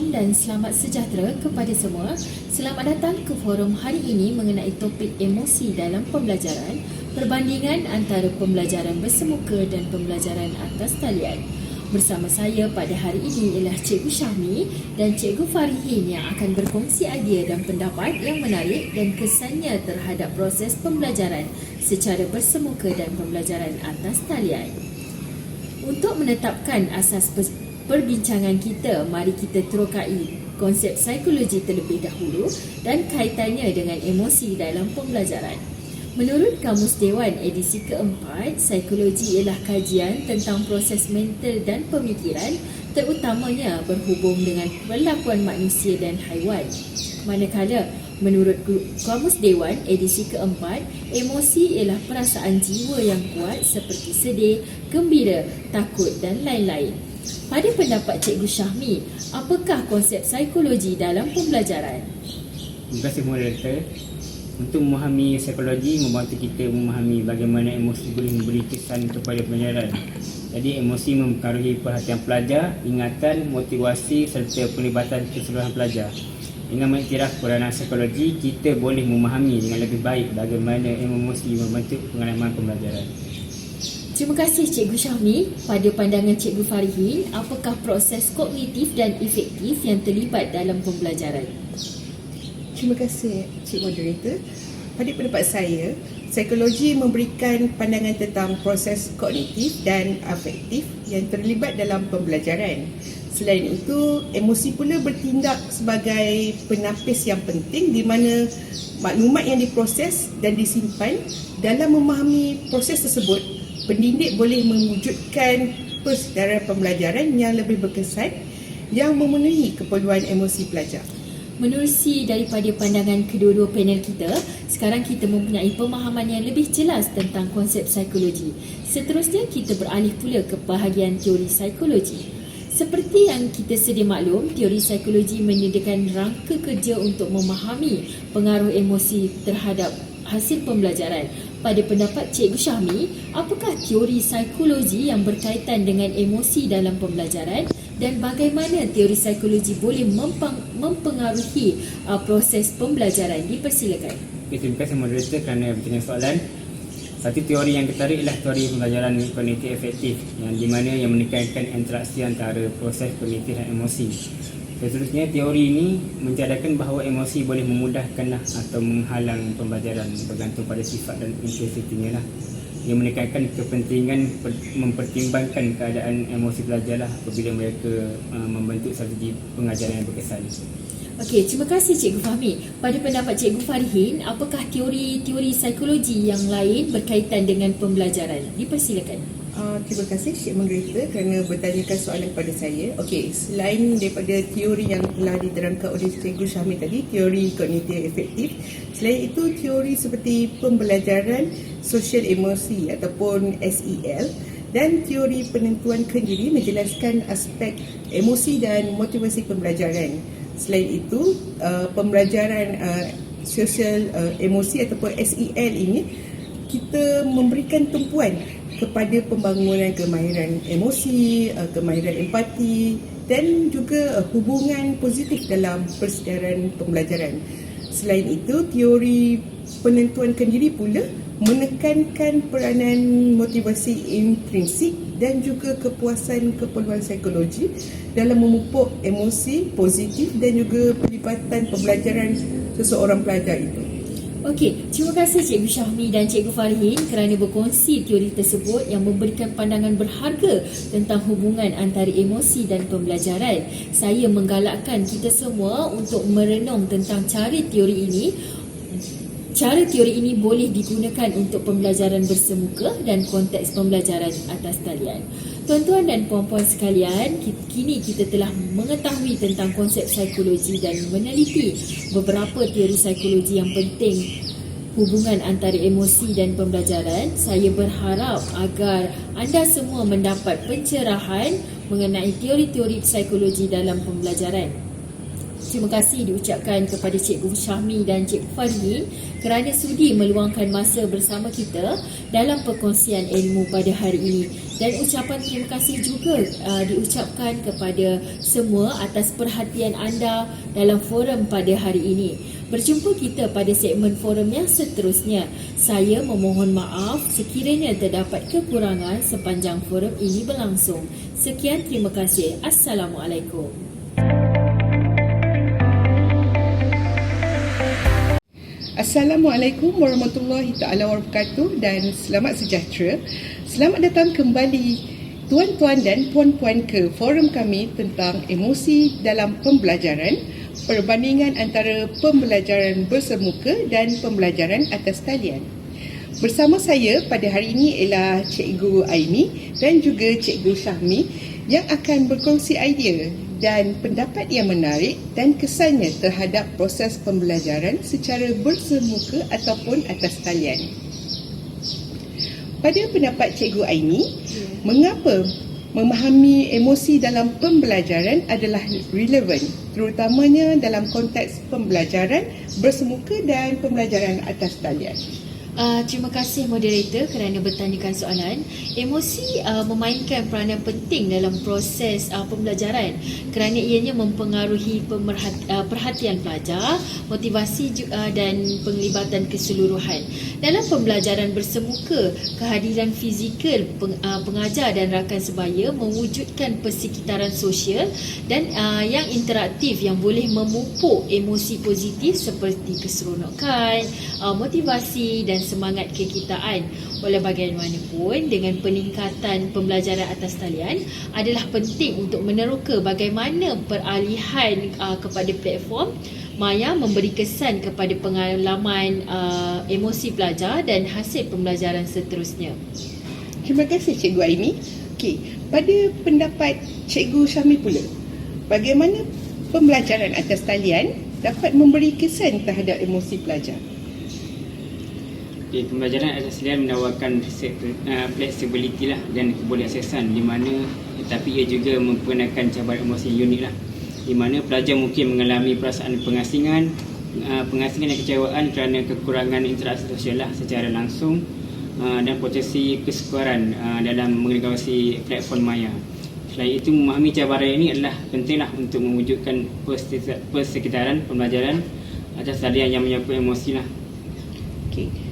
Assalamualaikum dan selamat sejahtera kepada semua. Selamat datang ke forum hari ini mengenai topik emosi dalam pembelajaran, perbandingan antara pembelajaran bersemuka dan pembelajaran atas talian. Bersama saya pada hari ini ialah Cikgu Syahmi dan Cikgu Farihin yang akan berkongsi idea dan pendapat yang menarik dan kesannya terhadap proses pembelajaran secara bersemuka dan pembelajaran atas talian. Untuk menetapkan asas perbincangan kita, mari kita terokai konsep psikologi terlebih dahulu dan kaitannya dengan emosi dalam pembelajaran. Menurut Kamus Dewan edisi keempat, psikologi ialah kajian tentang proses mental dan pemikiran, terutamanya berhubung dengan perlakuan manusia dan haiwan. Manakala, menurut Kamus Dewan edisi keempat, emosi ialah perasaan jiwa yang kuat seperti sedih, gembira, takut dan lain-lain. Pada pendapat Cikgu Syahmi, apakah konsep psikologi dalam pembelajaran? Terima kasih moderator. Untuk memahami psikologi membantu kita memahami bagaimana emosi boleh memberi kesan kepada pelajaran. Jadi emosi mempengaruhi perhatian pelajar, ingatan, motivasi serta pelibatan keseluruhan pelajar. Dengan mengiktiraf peranan psikologi, kita boleh memahami dengan lebih baik bagaimana emosi membentuk pengalaman pembelajaran. Terima kasih Cikgu Syahmi. Pada pandangan Cikgu Farihin, apakah proses kognitif dan efektif yang terlibat dalam pembelajaran? Terima kasih Cik Moderator. Pada pendapat saya, psikologi memberikan pandangan tentang proses kognitif dan afektif yang terlibat dalam pembelajaran. Selain itu, emosi pula bertindak sebagai penapis yang penting di mana maklumat yang diproses dan disimpan. Dalam memahami proses tersebut, pendidik boleh mewujudkan persedaran pembelajaran yang lebih berkesan yang memenuhi keperluan emosi pelajar. Menerusi daripada pandangan kedua-dua panel kita, sekarang kita mempunyai pemahaman yang lebih jelas tentang konsep psikologi. Seterusnya, kita beralih pula ke bahagian teori psikologi. Seperti yang kita sedia maklum, teori psikologi menyediakan rangka kerja untuk memahami pengaruh emosi terhadap hasil pembelajaran. Pada pendapat Cikgu Syahmi, apakah teori psikologi yang berkaitan dengan emosi dalam pembelajaran dan bagaimana teori psikologi boleh mempengaruhi proses pembelajaran? Dipersilakan. Terima kasih moderator kerana bertanya soalan. Satu teori yang ditarik ialah teori pembelajaran kognitif efektif yang di mana yang menekankan interaksi antara proses kognitif dan emosi. Seterusnya, teori ini menjadikan bahawa emosi boleh memudahkan atau menghalang pembelajaran bergantung pada sifat dan intensitinya lah. Yang menekankan kepentingan mempertimbangkan keadaan emosi pelajar lah apabila mereka membentuk strategi pengajaran yang berkesan. Okey, terima kasih Cikgu Fahmi. Pada pendapat Cikgu Farihin, apakah teori-teori psikologi yang lain berkaitan dengan pembelajaran? Dipersilakan. Terima kasih Cik Moderator kerana bertanyakan soalan kepada saya. Okey, selain daripada teori yang telah diterangkan oleh Cikgu Syahmi tadi, teori kognitif efektif, selain itu teori seperti pembelajaran sosial emosi ataupun SEL dan teori penentuan kendiri menjelaskan aspek emosi dan motivasi pembelajaran. Selain itu, pembelajaran sosial emosi ataupun SEL ini kita memberikan tumpuan kepada pembangunan kemahiran emosi, kemahiran empati dan juga hubungan positif dalam persedaran pembelajaran. Selain itu, teori penentuan kendiri pula menekankan peranan motivasi intrinsik dan juga kepuasan keperluan psikologi dalam memupuk emosi positif dan juga pelibatan pembelajaran seseorang pelajar itu. Okey, terima kasih Cikgu Syahmi dan Cikgu Farihin kerana berkongsi teori tersebut yang memberikan pandangan berharga tentang hubungan antara emosi dan pembelajaran. Saya menggalakkan kita semua untuk merenung tentang cara teori ini. Cara teori ini boleh digunakan untuk pembelajaran bersemuka dan konteks pembelajaran atas talian. Tuan-tuan dan puan-puan sekalian, kini kita telah mengetahui tentang konsep psikologi dan meneliti beberapa teori psikologi yang penting hubungan antara emosi dan pembelajaran. Saya berharap agar anda semua mendapat pencerahan mengenai teori-teori psikologi dalam pembelajaran. terima kasih diucapkan kepada Cikgu Syahmi dan Cikgu Fadli kerana sudi meluangkan masa bersama kita dalam perkongsian ilmu pada hari ini. Dan ucapan terima kasih juga diucapkan kepada semua atas perhatian anda dalam forum pada hari ini. Berjumpa kita pada segmen forum yang seterusnya. Saya memohon maaf sekiranya terdapat kekurangan sepanjang forum ini berlangsung. Sekian, terima kasih. Assalamualaikum. Assalamualaikum warahmatullahi taala wabarakatuh dan selamat sejahtera. Selamat datang kembali tuan-tuan dan puan-puan ke forum kami tentang emosi dalam pembelajaran, perbandingan antara pembelajaran bersemuka dan pembelajaran atas talian. Bersama saya pada hari ini ialah Cikgu Aimi dan juga Cikgu Syahmi yang akan berkongsi idea dan pendapat yang menarik dan kesannya terhadap proses pembelajaran secara bersemuka ataupun atas talian. Pada pendapat Cikgu Aini, mengapa memahami emosi dalam pembelajaran adalah relevan, terutamanya dalam konteks pembelajaran bersemuka dan pembelajaran atas talian? Terima kasih moderator kerana bertanyakan soalan. Emosi memainkan peranan penting dalam proses pembelajaran kerana ianya mempengaruhi perhatian pelajar, motivasi dan penglibatan keseluruhan. Dalam pembelajaran bersemuka, kehadiran fizikal pengajar dan rakan sebaya mewujudkan persekitaran sosial dan yang interaktif yang boleh memupuk emosi positif seperti keseronokan, motivasi dan semangat kekitaan. Walau bagaimanapun, dengan peningkatan pembelajaran atas talian adalah penting untuk meneroka bagaimana peralihan kepada platform maya memberi kesan kepada pengalaman emosi pelajar dan hasil pembelajaran seterusnya. Terima kasih Cikgu Aimi. Okey, pada pendapat Cikgu Syahmi pula, bagaimana pembelajaran atas talian dapat memberi kesan terhadap emosi pelajar? Pembelajaran atas talian menawarkan flexibility lah dan kebolehaksian di mana tetapi ia juga memperkenalkan cabaran emosi unik lah, di mana pelajar mungkin mengalami perasaan pengasingan dan kecewaan kerana kekurangan interaksi sosial lah secara langsung dan potensi kesukaran dalam mengawasi platform maya. Selain itu, memahami cabaran ini adalah pentinglah untuk mewujudkan persekitaran pembelajaran atas talian yang menyangkut emosi lah. Okey.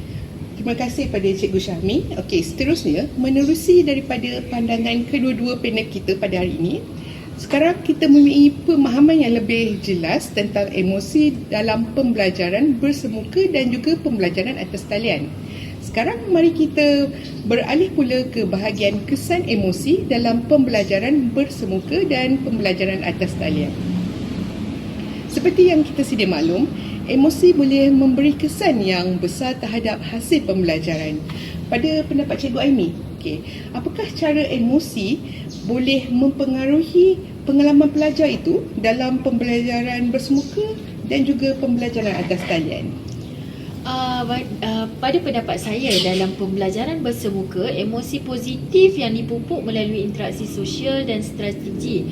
Terima kasih pada Cikgu Syahmi. Okey, seterusnya menerusi daripada pandangan kedua-dua panel kita pada hari ini. Sekarang kita mempunyai pemahaman yang lebih jelas tentang emosi dalam pembelajaran bersemuka dan juga pembelajaran atas talian. Sekarang mari kita beralih pula ke bahagian kesan emosi dalam pembelajaran bersemuka dan pembelajaran atas talian. Seperti yang kita sedia maklum, emosi boleh memberi kesan yang besar terhadap hasil pembelajaran. Pada pendapat Cikgu Aimi, apakah cara emosi boleh mempengaruhi pengalaman pelajar itu dalam pembelajaran bersemuka dan juga pembelajaran atas talian? Pada pendapat saya, dalam pembelajaran bersemuka, emosi positif yang dipupuk melalui interaksi sosial dan strategi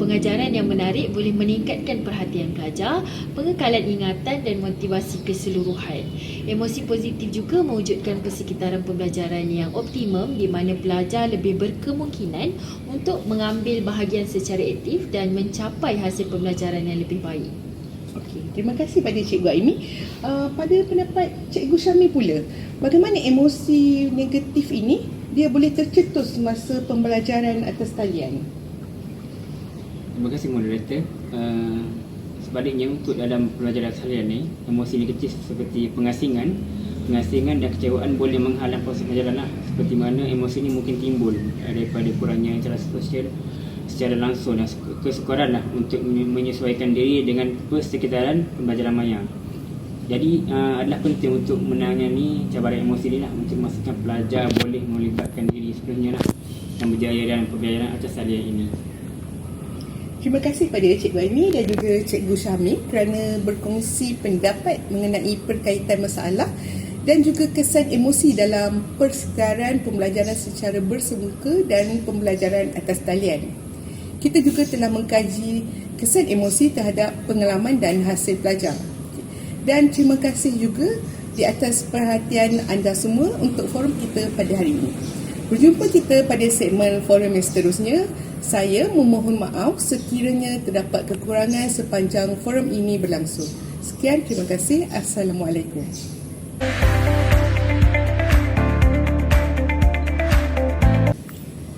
pengajaran yang menarik boleh meningkatkan perhatian pelajar, pengekalan ingatan dan motivasi keseluruhan. Emosi positif juga mewujudkan persekitaran pembelajaran yang optimum di mana pelajar lebih berkemungkinan untuk mengambil bahagian secara aktif dan mencapai hasil pembelajaran yang lebih baik. Okey, terima kasih pada Cikgu Aimi. Pada pendapat Cikgu Syahmi pula, bagaimana emosi negatif ini dia boleh tercetus semasa pembelajaran atas talian? Terima kasih moderator. Sebaliknya, untuk dalam pembelajaran atas talian ni, emosi negatif seperti pengasingan dan kecewaan boleh menghalang proses pembelajaran lah. Seperti mana emosi ini mungkin timbul daripada kurangnya interaksi sosial secara langsung dan kesukaran lah untuk menyesuaikan diri dengan persekitaran pembelajaran maya. Jadi adalah penting untuk menangani cabaran emosi ini lah, untuk memastikan pelajar boleh melibatkan diri sepenuhnya lah dan berjaya dalam pembelajaran atas talian ini. Terima kasih pada Cikgu Aimi dan juga Cikgu Syahmi kerana berkongsi pendapat mengenai perkaitan masalah dan juga kesan emosi dalam persekitaran pembelajaran secara bersemuka dan pembelajaran atas talian. kita juga telah mengkaji kesan emosi terhadap pengalaman dan hasil pelajar. Dan terima kasih juga di atas perhatian anda semua untuk forum kita pada hari ini. Berjumpa kita pada segmen forum yang seterusnya. Saya memohon maaf sekiranya terdapat kekurangan sepanjang forum ini berlangsung. Sekian, terima kasih. Assalamualaikum.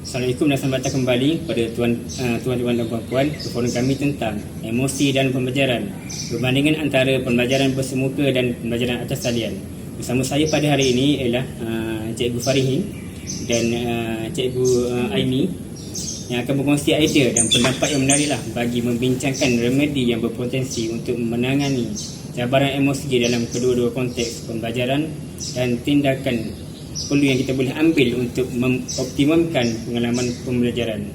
Assalamualaikum dan selamat datang kembali kepada tuan-tuan dan puan-puan ke forum kami tentang emosi dan pembelajaran, perbandingan antara pembelajaran bersemuka dan pembelajaran atas talian. Bersama saya pada hari ini ialah Cikgu Farihin dan Cikgu Aimi yang akan berkongsi idea dan pendapat yang menariklah bagi membincangkan remedi yang berpotensi untuk menangani cabaran emosi dalam kedua-dua konteks pembelajaran dan tindakan perlu yang kita boleh ambil untuk mengoptimumkan pengalaman pembelajaran.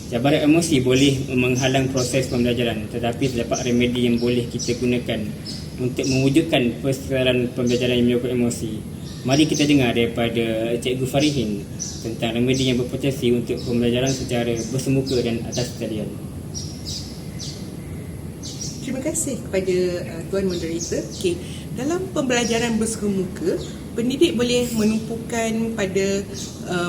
Cabaran emosi boleh menghalang proses pembelajaran, tetapi terdapat remedi yang boleh kita gunakan untuk mewujudkan persekitaran pembelajaran yang menyokong emosi. Mari kita dengar daripada Cikgu Farihin tentang remedi yang berpotensi untuk pembelajaran secara bersemuka dan atas talian. Terima kasih kepada Tuan Moderator. Okey, dalam pembelajaran bersemuka, pendidik boleh menumpukan pada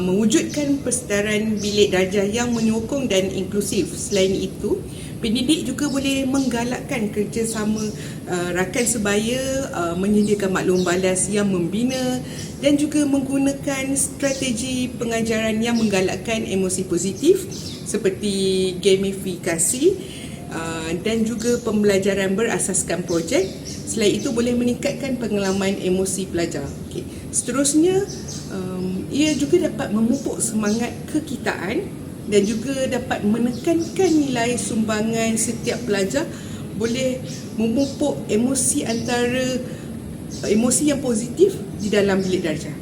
mewujudkan persedaran bilik darjah yang menyokong dan inklusif. Selain itu, pendidik juga boleh menggalakkan kerjasama rakan sebaya, menyediakan maklum balas yang membina dan juga menggunakan strategi pengajaran yang menggalakkan emosi positif seperti gamifikasi dan juga pembelajaran berasaskan projek. Selain itu boleh meningkatkan pengalaman emosi pelajar. Okay. Seterusnya, ia juga dapat memupuk semangat kekitaan dan juga dapat menekankan nilai sumbangan setiap pelajar, boleh memupuk emosi yang positif di dalam bilik darjah.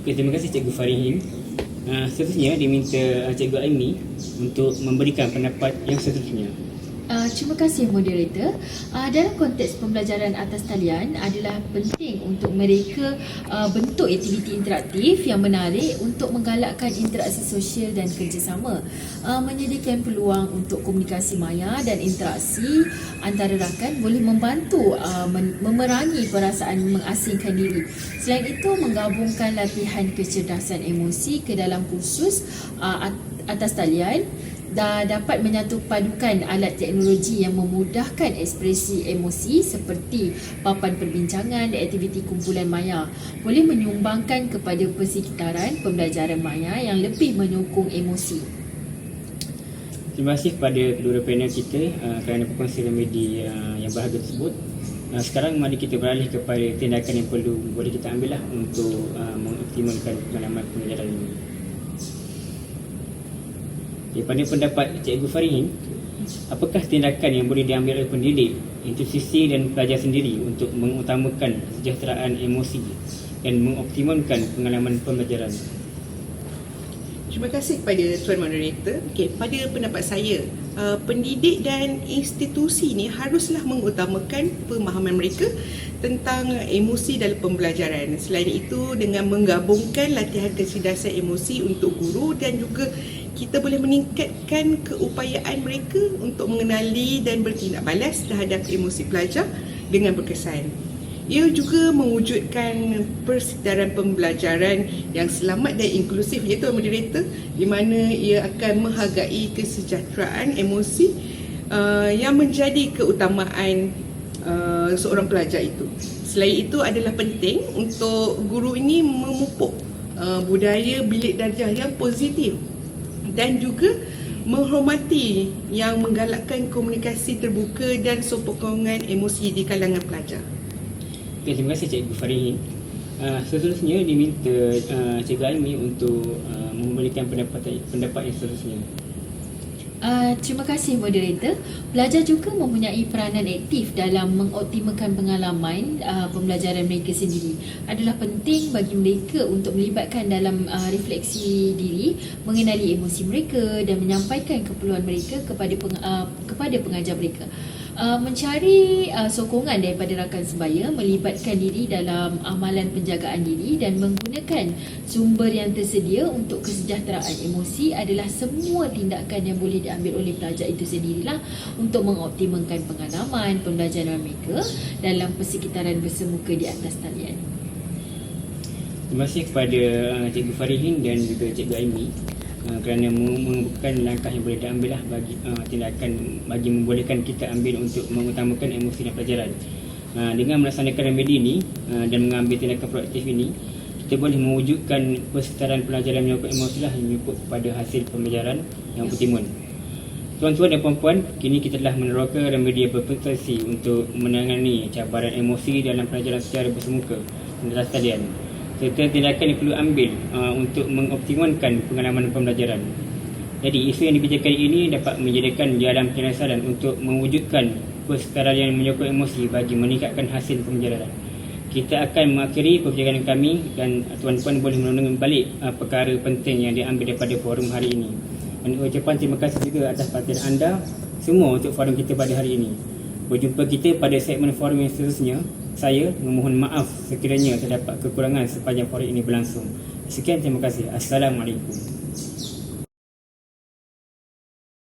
Okay, terima kasih Cikgu Farihin. Seterusnya diminta Cikgu Aimi untuk memberikan pendapat yang seterusnya. Terima kasih moderator. Dalam konteks pembelajaran atas talian adalah penting untuk mereka bentuk aktiviti interaktif yang menarik untuk menggalakkan interaksi sosial dan kerjasama, menyediakan peluang untuk komunikasi maya dan interaksi antara rakan boleh membantu memerangi perasaan mengasingkan diri. Selain itu, menggabungkan latihan kecerdasan emosi ke dalam kursus atas talian dapat menyatupadukan alat teknologi yang memudahkan ekspresi emosi seperti papan perbincangan dan aktiviti kumpulan maya, boleh menyumbangkan kepada persekitaran pembelajaran maya yang lebih menyokong emosi. Terima kasih kepada kedua panel kita kerana berkongsi remedi yang berharga tersebut. Sekarang mari kita beralih kepada tindakan yang perlu boleh kita ambil untuk mengoptimalkan pengalaman pembelajaran ini. Daripada pendapat Cikgu Farihin, apakah tindakan yang boleh diambil oleh pendidik, institusi dan pelajar sendiri untuk mengutamakan kesejahteraan emosi dan mengoptimalkan pengalaman pembelajaran? Terima kasih kepada Tuan Moderator. Okay, pada pendapat saya, pendidik dan institusi ini haruslah mengutamakan pemahaman mereka tentang emosi dalam pembelajaran. Selain itu, dengan menggabungkan latihan kecerdasan emosi untuk guru dan juga kita boleh meningkatkan keupayaan mereka untuk mengenali dan bertindak balas terhadap emosi pelajar dengan berkesan. Ia juga mewujudkan persekitaran pembelajaran yang selamat dan inklusif, iaitu moderator, di mana ia akan menghargai kesejahteraan emosi yang menjadi keutamaan seorang pelajar itu. Selain itu, adalah penting untuk guru ini memupuk budaya bilik darjah yang positif dan juga menghormati yang menggalakkan komunikasi terbuka dan sokongan emosi di kalangan pelajar. Okay, terima kasih Cikgu Farihin. Seterusnya diminta Cikgu Aimi untuk memberikan pendapat yang seterusnya. Terima kasih moderator. Pelajar juga mempunyai peranan aktif dalam mengoptimalkan pengalaman pembelajaran mereka sendiri. Adalah penting bagi mereka untuk melibatkan dalam refleksi diri, mengenali emosi mereka dan menyampaikan keperluan mereka kepada pengajar mereka. Mencari sokongan daripada rakan sebaya, melibatkan diri dalam amalan penjagaan diri dan menggunakan sumber yang tersedia untuk kesejahteraan emosi adalah semua tindakan yang boleh diambil oleh pelajar itu sendirilah untuk mengoptimalkan pengalaman pembelajaran mereka dalam persekitaran bersemuka di atas talian. Terima kasih kepada Cikgu Farihin dan juga Cikgu Aimi kerana mengemukakan langkah yang boleh diambil bagi tindakan bagi membolehkan kita ambil untuk mengutamakan emosi dan pelajaran. Dengan melaksanakan remedi ini dan mengambil tindakan proaktif ini, kita boleh mewujudkan persekitaran pelajaran menyokong emosi yang menyukup kepada hasil pembelajaran yang optimum. Tuan-tuan dan puan-puan, kini kita telah meneroka remedi yang berpotensi untuk menangani cabaran emosi dalam pelajaran secara bersemuka dan atas talian, serta tindakan yang perlu ambil untuk mengoptimalkan pengalaman pembelajaran. Jadi isu yang dibicarakan ini dapat menjadikan jalan penyelesaian untuk mewujudkan persekitaran yang menyokong emosi bagi meningkatkan hasil pembelajaran. Kita akan mengakhiri perbincangan kami dan tuan-tuan boleh menonton balik perkara penting yang diambil daripada forum hari ini. Dan ucapan terima kasih juga atas perhatian anda semua untuk forum kita pada hari ini. Berjumpa kita pada segmen forum yang seterusnya. Saya memohon maaf sekiranya terdapat kekurangan sepanjang forum ini berlangsung. Sekian, terima kasih. Assalamualaikum.